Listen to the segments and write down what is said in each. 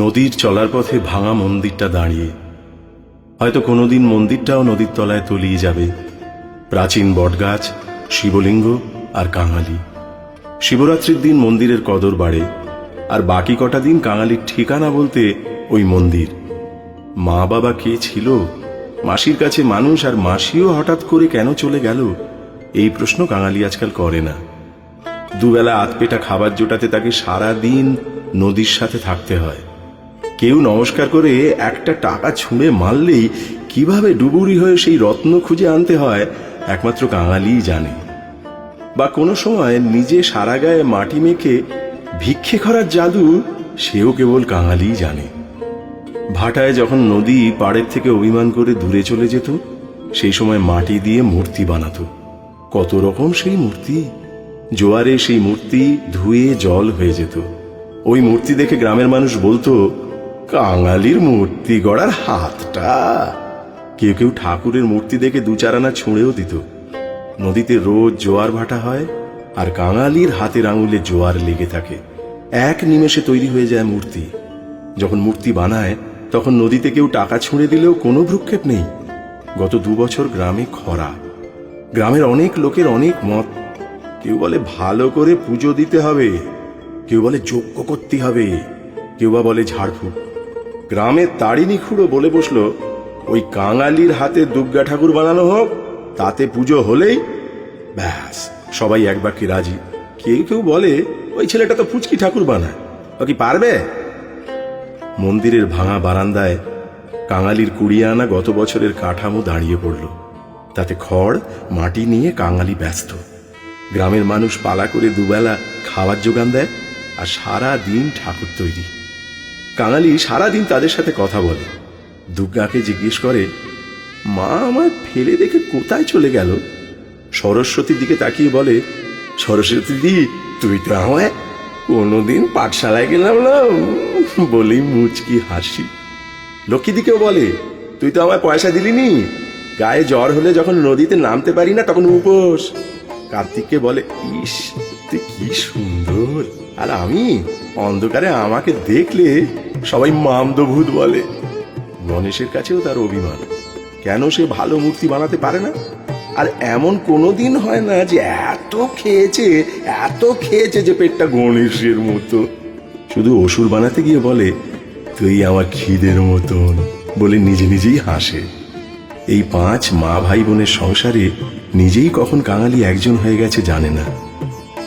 নদীর চলার পথে ভাঙা মন্দিরটা দাঁড়িয়ে, হয়তো কোনোদিন মন্দিরটাও নদীর তলায় তলিয়ে যাবে। প্রাচীন বটগাছ, শিবলিঙ্গ আর কাঙালি। শিবরাত্রির দিন মন্দিরের কদর বাড়ে, আর বাকি কটা দিন কাঙালির ঠিকানা বলতে ওই মন্দির। মা বাবা কে ছিল, মাসির কাছে মানুষ, আর মাসিও হঠাৎ করে কেন চলে গেল, এই প্রশ্ন কাঙালি আজকাল করে না। দুবেলা আধপেটা খাবার জোটাতে তাকে সারা দিন নদীর সাথে থাকতে হয়। কেউ নমস্কার করে একটা টাকা ছুঁড়ে মারলেই কিভাবে ডুবুরি হয়ে সেই রত্ন খুঁজে আনতে হয় একমাত্র কাঙালিই জানে। বা কোনো সময় নিজে সারা গায়ে মাটি মেখে ভিক্ষে করার জাদু সেও কেবল কাঙালিই জানে। ভাটায় যখন নদী পাড়ের থেকে অভিমান করে দূরে চলে যেত, সেই সময় মাটি দিয়ে মূর্তি বানাতো। কত রকম সেই মূর্তি! জোয়ারে সেই মূর্তি ধুয়ে জল হয়ে যেত। ওই মূর্তি দেখে গ্রামের মানুষ বলতো, কাঙালির মূর্তি গড়ার হাতটা। কেউ কেউ ঠাকুরের মূর্তি দেখে দু চার আনা ছুঁড়েও দিত। নদীতে রোজ জোয়ার ভাটা হয়, আর কাঙালির হাতের আঙুলে জোয়ার লেগে থাকে। এক নিমেষে তৈরি হয়ে যায় মূর্তি। যখন মূর্তি বানায় তখন নদীতে কেউ টাকা ছুঁড়ে দিলেও কোনো ভ্রুক্ষেপ নেই। গত 2 বছর গ্রামে খরা। গ্রামের অনেক লোকের অনেক মত। কেউ বলে ভালো করে পুজো দিতে হবে, কেউ বলে যজ্ঞ করতে হবে, কেউ বা বলে ঝাড়ফুঁক। গ্রামের তারিণী খুঁড়ো বলে বসলো, ওই কাঙালির হাতে দুর্গা ঠাকুর বানানো হোক, তাতে পুজো হলেই ব্যাস সবাই এক বাক্যে রাজি। কেউ কেউ বলে, ওই ছেলেটা তো ফুচকি ঠাকুর বানায়, ও কি পারবে? মন্দিরের ভাঙা বারান্দায় কাঙালির 20 আনা গত বছরের কাঠামো দাঁড়িয়ে পড়ল। তাতে খড় মাটি নিয়ে কাঙালি ব্যস্ত। গ্রামের মানুষ পালা করে দুবেলা খাবার জোগান দেয়, আর সারা দিন ঠাকুর তৈরি। কাঙালি সারাদিন তাদের সাথে কথা বলে। দুর্গাকে জিজ্ঞেস করে, মা আমার ফেলে দেখে কোথায় চলে গেল? সরস্বতীর দিকে তাকিয়ে বলে, সরস্বতী দি, তুই তো আমায় কোনোদিন পাঠশালায় গেলাম না বলেই মুচকি হাসি। লক্ষ্মী দিকেও বলে, তুই তো আমায় পয়সা দিলিনি, গায়ে জ্বর হলে যখন নদীতে নামতে পারি না তখন উপোস। কার্তিককে বলে, ইস তুই কি সুন্দর, আর আমি অন্ধকারে আমাকে দেখলে সবাই মামদভূত বলে। গণেশের কাছেও তার অভিমান, কেন সে ভালো মূর্তি বানাতে পারে না। আর এমন কোনোদিন হয় না যে এত খেয়েছে যে পেটটা গণেশের মতো। শুধু অসুর বানাতে গিয়ে বলে, তুই আমার খিদের মতন বলে নিজে নিজেই হাসে। এই 5 মা ভাই বোনের সংসারে নিজেই কখন কাঙালি একজন হয়ে গেছে জানে না।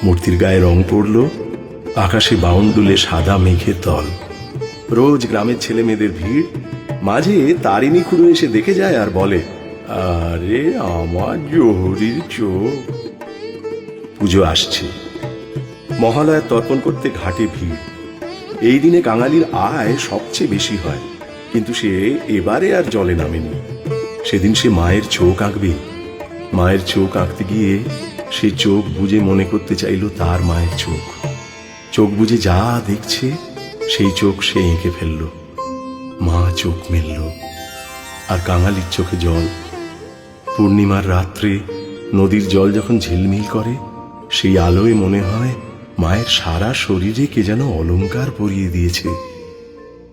মূর্তির গায়ে রং পড়ল, আকাশে বাউন্ডুলে সাদা মেঘের দল। রোজ গ্রামের ছেলে মেয়েদের ভিড়। মাঝে তারিণী খুঁড়ো এসে দেখে যায় আর বলে, আরে আমার জহুরির চোখ। পুজো আসছে। মহালয়ার তর্পণ করতে ঘাটে ভিড়। এই দিনে কাঙালির আয় সবচেয়ে বেশি হয়, কিন্তু সে এবারে আর জলে নামেনি। সেদিন সে মায়ের চোখ আঁকবে। মায়ের চোখ আঁকতে গিয়ে সে চোখ বুজে মনে করতে চাইল তার মায়ের চোখ। চোখ বুজে যা দেখছে সেই চোখ সে এঁকে ফেলল। মা চোখ মেলল, আর কাঙালির চোখে জল। পূর্ণিমার রাত্রে নদীর জল যখন ঝিলমিল করে, সেই আলোয় মনে হয় মায়ের সারা শরীরে কে যেন অলংকার পরিয়ে দিয়েছে।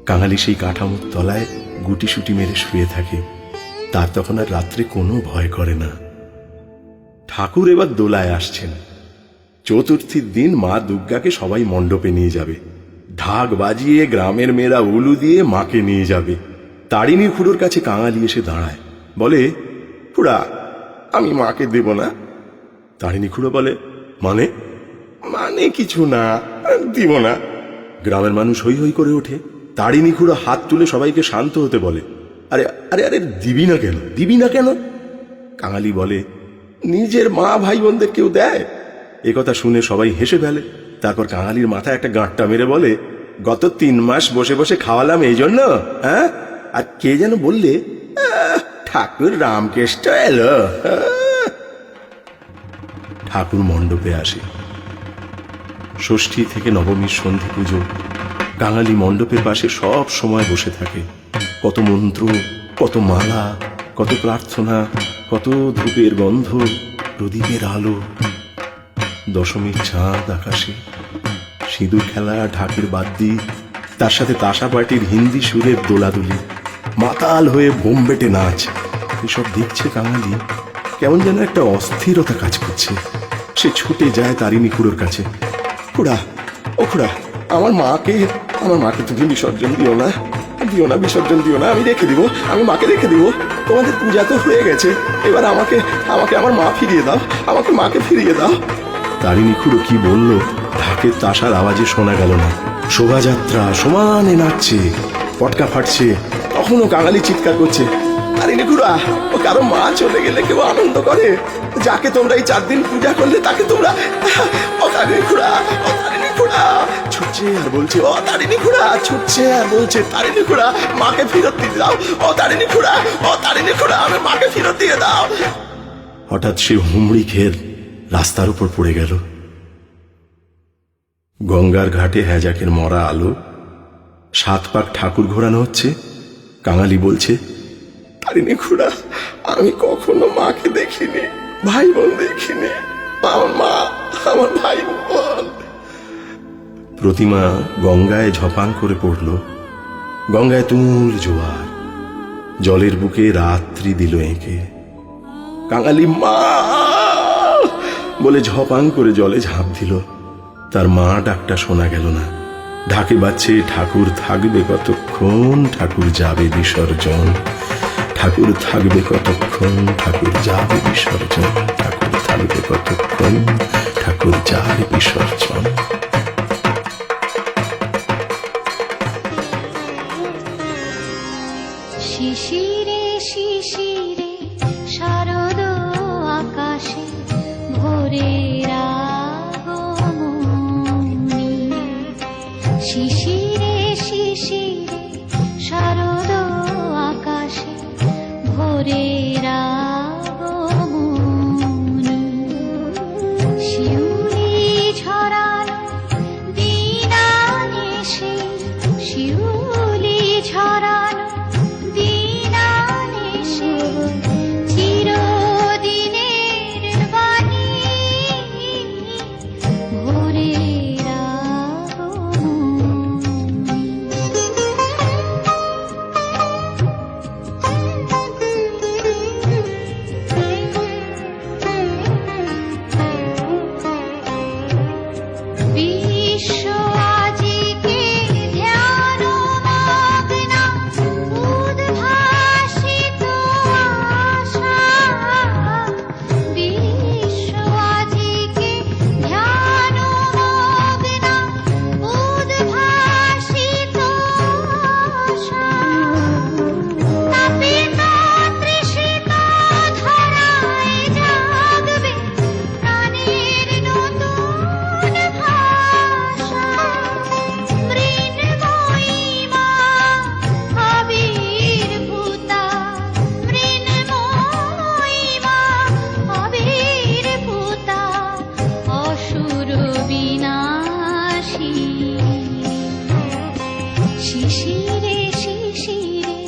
কাঙালি সেই কাঠামোর তলায় গুটিসুটি মেরে শুয়ে থাকে। তার তখন আর রাত্রে কোনো ভয় করে না। ঠাকুর এবার দোলায় আসছেন। চতুর্থীর দিন মা দুর্গাকে সবাই মণ্ডপে নিয়ে যাবে। ঢাক বাজিয়ে গ্রামের মেয়েরা উলু দিয়ে মাকে নিয়ে যাবে। তারিণী খুড়োর কাছে কাঙালি এসে দাঁড়ায়, বলে, খুড়া আমি মাকে দেব না। তারিণী খুড়ো বলে, মানে? মানে কিছু না, দিব না। গ্রামের মানুষ হই হই করে ওঠে। তারিণী খুড়ো হাত তুলে সবাইকে শান্ত হতে বলে, আরে আরে আরে দিবি না কেন, দিবি না কেন? কাঙালি বলে, নিজের মা ভাই বোনদের কেউ দেয়? একথা শুনে সবাই হেসে ফেলে। তারপর কাঙালির মাথায় একটা গাঁটটা মেরে বলে, গত 3 মাস বসে বসে খাওয়ালাম এই জন্য? হ্যাঁ, আর কে যেন বললে, ঠাকুর রামকৃষ্ণ এলো। ঠাকুর মণ্ডপে আসে। ষষ্ঠী থেকে নবমীর সন্ধি পুজো। কাঙালি মণ্ডপের পাশে সব সময় বসে থাকে। কত মন্ত্র, কত মালা, কত প্রার্থনা, কত ধূপের গন্ধ, প্রদীপের আলো। দশমীর চাঁদ আকাশে, সিঁদুর খেলা ঢাকের বাদ্যি, তার সাথে তাসা পার্টির হিন্দি সুরের দোলাদুলি, মাতাল হয়ে বোম্বেটে নাচ। এসব দেখছে কাঙালি, কেমন যেন একটা অস্থিরতা কাজ করছে। সে ছুটে যায় তারিণী খুড়োর কাছে। খুড়া, ও খুড়া, আমার মাকে তুমি বিসর্জন দিও না, বিসর্জন দিও না, আমি রেখে দিব, আমি মাকে রেখে দিব। তোমাদের পূজা তো হয়ে গেছে, এবার আমাকে আমার মা ফিরিয়ে দাও, আমাকে মাকে ফিরিয়ে দাও। তারিণী খুড়ো কি বলল ঢাকের তাসার আওয়াজে শোনা গেল না। শোভাযাত্রা সমানে নাচছে, পটকা ফাটছে, তখনও কাঙালি চিৎকার করছে, তারিণী খুড়া, ও কারো মা চলে গেলে কেউ আনন্দ করে? যাকে তোমরা এই 4 দিন পূজা করলে তাকে তোমরা, ও তারিণী খুড়া, ও তারিণী খুড়া, ছুটছে আর বলছে, ও তারিণী খুড়া, ছুটছে আর বলছে, তারিণী খুড়া, মাকে ফেরত দিয়ে দাও, ও তারিণী খুড়া, ও তারিণী খুড়া, আমি মাকে ফেরত দিয়ে দাও। হঠাৎ সে হুমড়ি খেয়ে রাস্তার উপর পড়ে গেল। গঙ্গার ঘাটে হ্যাজাকের মরা আলো, 7 পাক ঠাকুর ঘোরানো হচ্ছে। কাঙালি বলছে, তারিণী খুড়া, আমি কখনো মাকে দেখিনি, ভাই বোন দেখিনি, আমার মা, আমার ভাই বোন। প্রতিমা গঙ্গায় ঝপাং করে পড়ল। গঙ্গায় তুমুল জোয়ার, জলের বুকে রাত্রি দিল এঁকে। কাঙালি মা বলে ঝপাং করে জলে ঝাঁপ দিল। তার মা ডাকটা শোনা গেল না। ঢাকে বাজছে, ঠাকুর থাকবে কতক্ষণ, ঠাকুর যাবে বিসর্জন, ঠাকুর থাকবে কতক্ষণ, ঠাকুর যাবে বিসর্জন, ঠাকুর থাকবে কতক্ষণ, ঠাকুর যাবে বিসর্জন। শিশিরে শিশিরে শারদ আকাশে ভোরের আগমনী, শিশিরে শিশিরে শারদ আকাশে ভোরের আগমনী, শিউলি ঝরানো দিনানিশে, শিউলি ঝরানো দিনানিশে, চিরদিনের বাণী ভোরের বিশ্ব আজিকে ধ্যান মগ্না, উদ্ভাসিত আশা, বিশ্ব আজিকে ধ্যান মগ্না, উদ্ভাসিত আশা, তাপিত তৃষিত ধরায় জাগবে প্রাণের নতুন ভাষা, মৃন্ময়ী মা আবির্ভূতা, মৃন্ময়ী মা আবির্ভূতা, অসুর বিনাশী, শিশিরে শিশিরে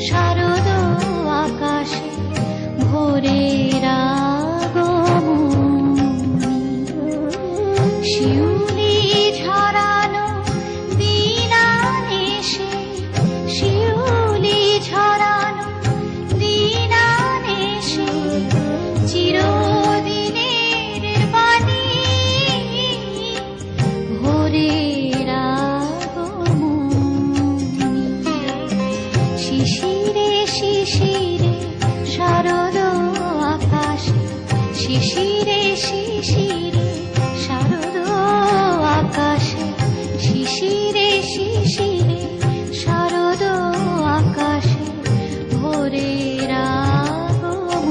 শারদ আকাশে ভোরের আগমনী, শিউলি ঝরানো দিনানিশে, শিউলি ঝরানো দিনানিশে, চিরদিনের বাণী ভোরের আগমনী, শিশিরে শিশিরে শারদ আকাশে, শিশিরে শিশিরে শারদ আকাশে, শিশিরে শিশিরে শারদ আকাশে ভোরের আগমনী,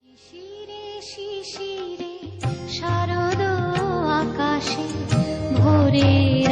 শিশিরে শিশিরে শারদ আকাশে ভোরের